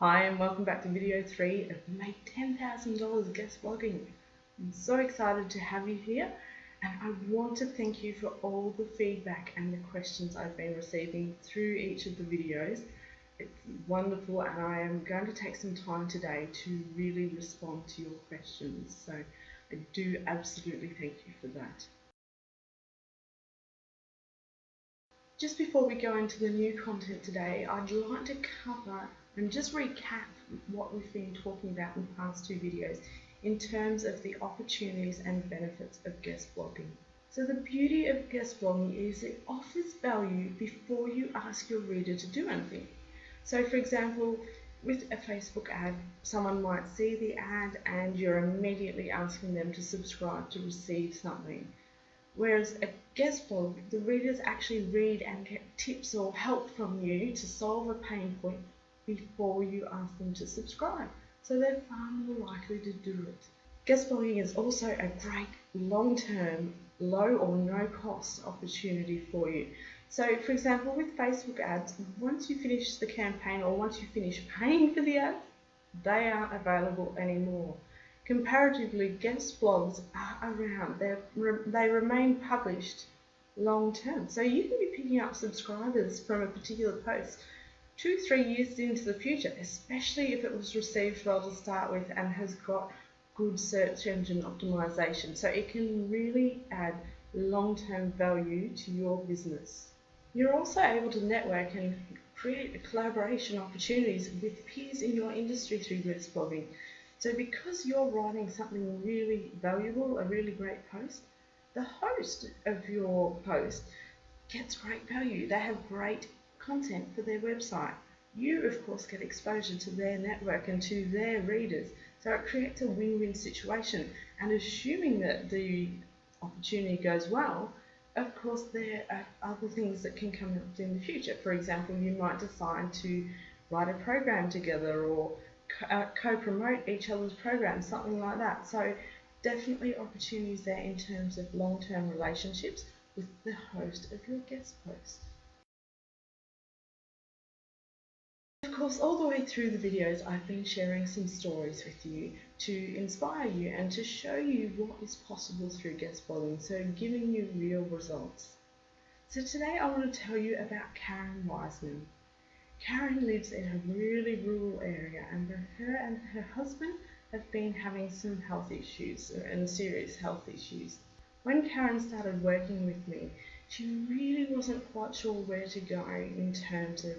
Hi and welcome back to video 3 of Make $10,000 Guest Blogging. I'm so excited to have you here, and I want to thank you for all the feedback and the questions I've been receiving through each of the videos. It's wonderful, and I am going to take some time today to really respond to your questions, so I do absolutely thank you for that. Just before we go into the new content today, I'd like to cover and just recap what we've been talking about in the past two videos in terms of the opportunities and benefits of guest blogging. So the beauty of guest blogging is it offers value before you ask your reader to do anything. So for example, with a Facebook ad, someone might see the ad and you're immediately asking them to subscribe to receive something. Whereas a guest blog, the readers actually read and get tips or help from you to solve a pain point before you ask them to subscribe. So they're far more likely to do it. Guest blogging is also a great long-term, low or no cost opportunity for you. So for example, with Facebook ads, once you finish the campaign or once you finish paying for the ads, they aren't available anymore. Comparatively, guest blogs are around. They remain published long term. So you can be picking up subscribers from a particular post 2-3 years into the future, especially if it was received well to start with and has got good search engine optimization. So it can really add long-term value to your business. You're also able to network and create collaboration opportunities with peers in your industry through guest blogging. So because you're writing something really valuable, a really great post, the host of your post gets great value. They have great content for their website. You, of course, get exposure to their network and to their readers. So it creates a win-win situation. And assuming that the opportunity goes well, of course, there are other things that can come up in the future. For example, you might decide to write a program together or co-promote each other's programs, something like that. So definitely opportunities there in terms of long-term relationships with the host of your guest post. Of course, all the way through the videos, I've been sharing some stories with you to inspire you and to show you what is possible through guest blogging, so giving you real results. So today I want to tell you about Karen Wiseman. Karen lives in a really rural area, and her and her husband have been having some health issues and serious health issues. When Karen started working with me, she really wasn't quite sure where to go in terms of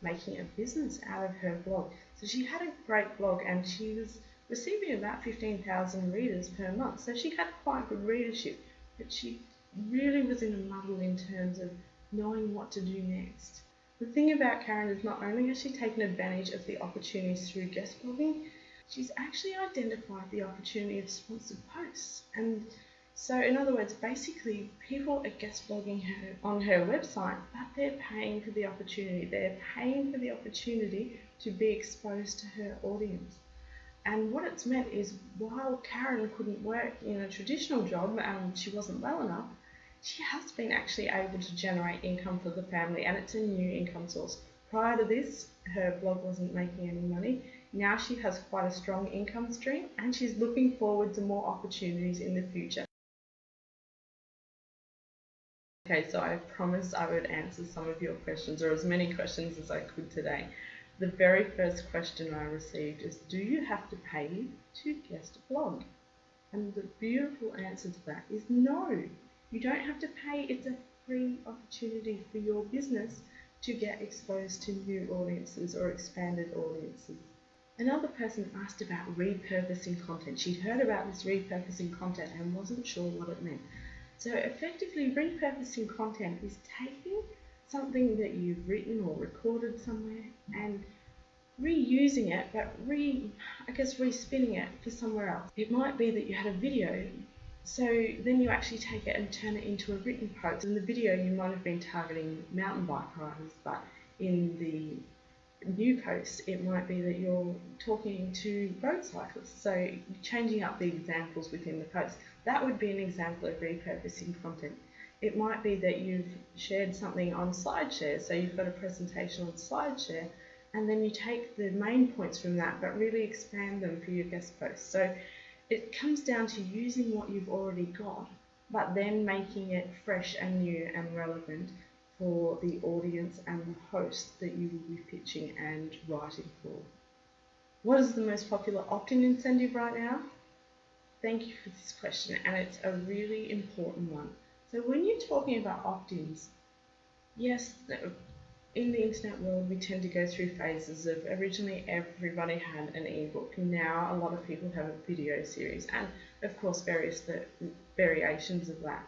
making a business out of her blog. So she had a great blog and she was receiving about 15,000 readers per month. So she had quite good readership, but she really was in a muddle in terms of knowing what to do next. The thing about Karen is not only has she taken advantage of the opportunities through guest blogging, she's actually identified the opportunity of sponsored posts. And so in other words, basically people are guest blogging her on her website, but they're paying for the opportunity. They're paying for the opportunity to be exposed to her audience. And what it's meant is, while Karen couldn't work in a traditional job and she wasn't well enough, she has been actually able to generate income for the family, and it's a new income source. Prior to this, her blog wasn't making any money. Now she has quite a strong income stream, and she's looking forward to more opportunities in the future. Okay, so I promised I would answer some of your questions, or as many questions as I could today. The very first question I received is, do you have to pay to guest blog? And the beautiful answer to that is no. You don't have to pay. It's a free opportunity for your business to get exposed to new audiences or expanded audiences. Another person asked about repurposing content. She'd heard about this repurposing content and wasn't sure what it meant. So effectively, repurposing content is taking something that you've written or recorded somewhere and reusing it, but re-spinning it for somewhere else. It might be that you had a video, so then you actually take it and turn it into a written post. In the video you might have been targeting mountain bike riders, but in the new post it might be that you're talking to road cyclists, so changing up the examples within the post. That would be an example of repurposing content. It might be that you've shared something on SlideShare, so you've got a presentation on SlideShare, and then you take the main points from that but really expand them for your guest posts. So it comes down to using what you've already got, but then making it fresh and new and relevant for the audience and the host that you will be pitching and writing for. What is the most popular opt-in incentive right now? Thank you for this question, and it's a really important one. So when you're talking about opt-ins, yes, in the internet world we tend to go through phases of originally everybody had an ebook, now a lot of people have a video series, and of course various variations of that.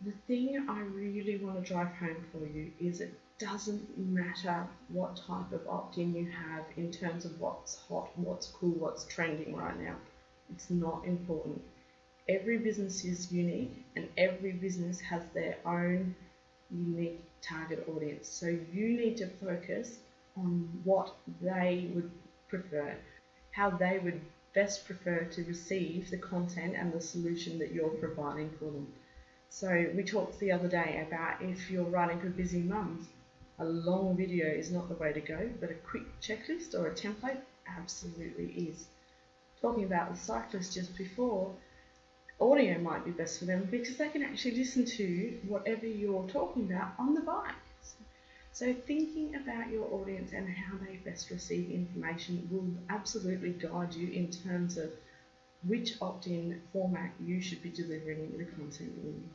The thing I really want to drive home for you is it doesn't matter what type of opt-in you have in terms of what's hot, what's cool, what's trending right now. It's not important. Every business is unique and every business has their own unique target audience. So you need to focus on what they would prefer, how they would best prefer to receive the content and the solution that you're providing for them. So we talked the other day about if you're writing for busy mums, a long video is not the way to go, but a quick checklist or a template absolutely is. Talking about the cyclist just before, audio might be best for them because they can actually listen to whatever you're talking about on the bike. So thinking about your audience and how they best receive information will absolutely guide you in terms of which opt-in format you should be delivering the content in.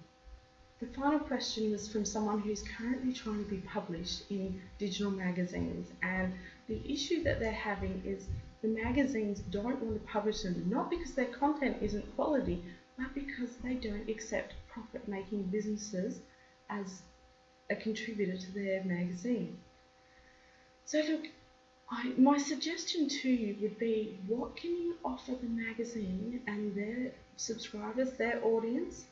The final question was from someone who's currently trying to be published in digital magazines, and the issue that they're having is the magazines don't want to publish them, not because their content isn't quality, but because they don't accept profit-making businesses as a contributor to their magazine. So look, my suggestion to you would be, what can you offer the magazine and their subscribers, their audience,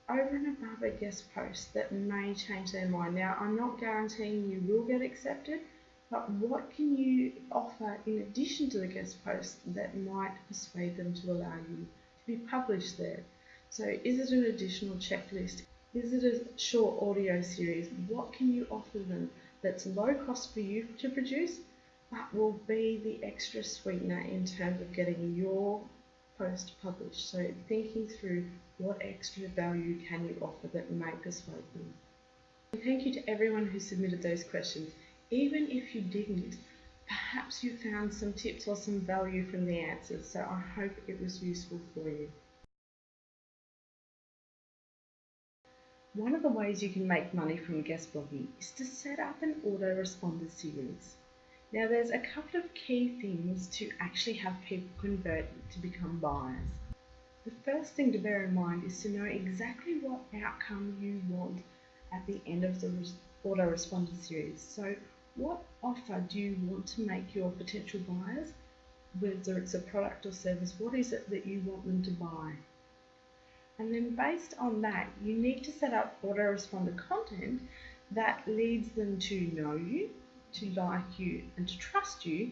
over and above a guest post that may change their mind? Now, I'm not guaranteeing you will get accepted, but what can you offer in addition to the guest post that might persuade them to allow you to be published there? So is it an additional checklist? Is it a short audio series? What can you offer them that's low cost for you to produce, but will be the extra sweetener in terms of getting your post published? So thinking through what extra value can you offer that may persuade them. And thank you to everyone who submitted those questions. Even if you didn't, perhaps you found some tips or some value from the answers, so I hope it was useful for you. One of the ways you can make money from guest blogging is to set up an autoresponder series. Now there's a couple of key things to actually have people convert to become buyers. The first thing to bear in mind is to know exactly what outcome you want at the end of the autoresponder series. So what offer do you want to make your potential buyers? Whether it's a product or service, what is it that you want them to buy? And then based on that, you need to set up autoresponder content that leads them to know you, to like you, and to trust you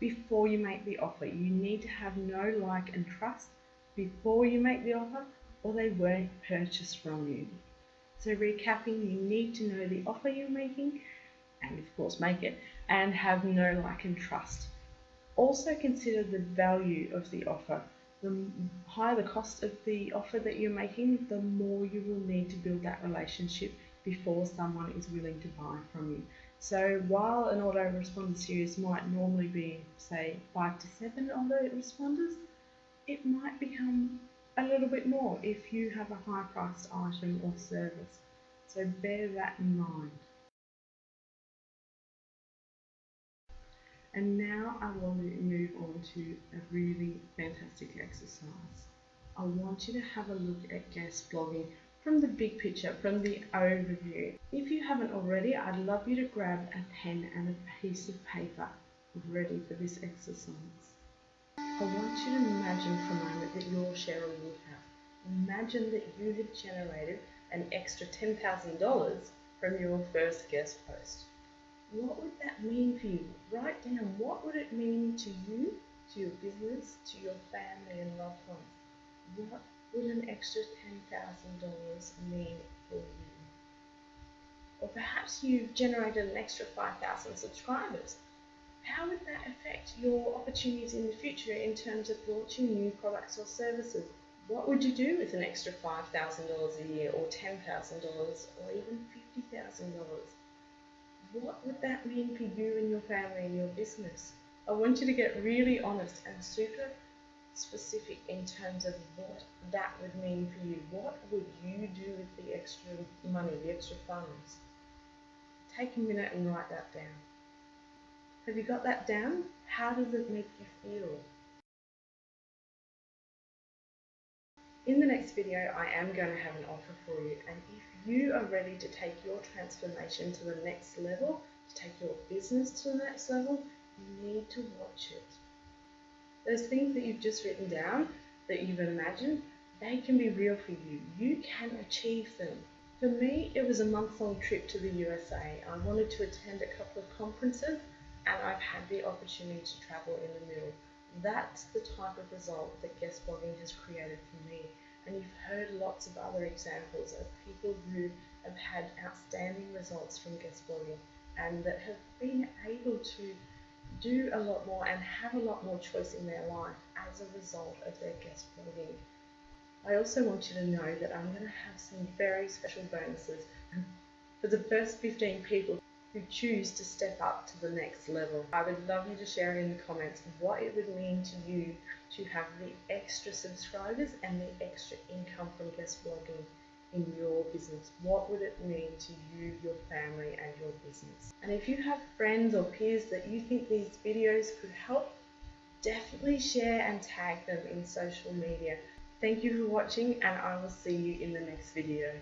before you make the offer. You need to have know, like, and trust before you make the offer, or they won't purchase from you. So recapping, you need to know the offer you're making, and of course make it, and have know, like, and trust. Also consider the value of the offer. The higher the cost of the offer that you're making, the more you will need to build that relationship before someone is willing to buy from you. So while an autoresponder series might normally be, say, 5 to 7 autoresponders, it might become a little bit more if you have a high-priced item or service. So bear that in mind. And now I want to move on to a really fantastic exercise. I want you to have a look at guest blogging from the big picture, from the overview. If you haven't already, I'd love you to grab a pen and a piece of paper ready for this exercise. I want you to imagine for a moment that you're Cheryl Woodhouse. Imagine that you had generated an extra $10,000 from your first guest post. What would that mean for you? Write down, what would it mean to you, to your business, to your family and loved ones? What would an extra $10,000 mean for you? Or perhaps you've generated an extra 5,000 subscribers. how would that affect your opportunities in the future in terms of launching new products or services? What would you do with an extra $5,000 a year, or $10,000, or even $50,000? What would that mean for you and your family and your business? I want you to get really honest and super specific in terms of what that would mean for you. What would you do with the extra money, the extra funds? Take a minute and write that down. Have you got that down? How does it make you feel? In the next video, I am going to have an offer for you, and if you are ready to take your transformation to the next level, to take your business to the next level, you need to watch it. Those things that you've just written down, that you've imagined, they can be real for you. You can achieve them. For me, it was a month-long trip to the USA. I wanted to attend a couple of conferences, and I've had the opportunity to travel in the middle. That's the type of result that guest blogging has created for me. And you've heard lots of other examples of people who have had outstanding results from guest blogging and that have been able to do a lot more and have a lot more choice in their life as a result of their guest blogging. I also want you to know that I'm going to have some very special bonuses for the first 15 people who choose to step up to the next level. I would love you to share in the comments what it would mean to you to have the extra subscribers and the extra income from guest blogging in your business. What would it mean to you, your family, and your business? And if you have friends or peers that you think these videos could help, definitely share and tag them in social media. Thank you for watching, and I will see you in the next video.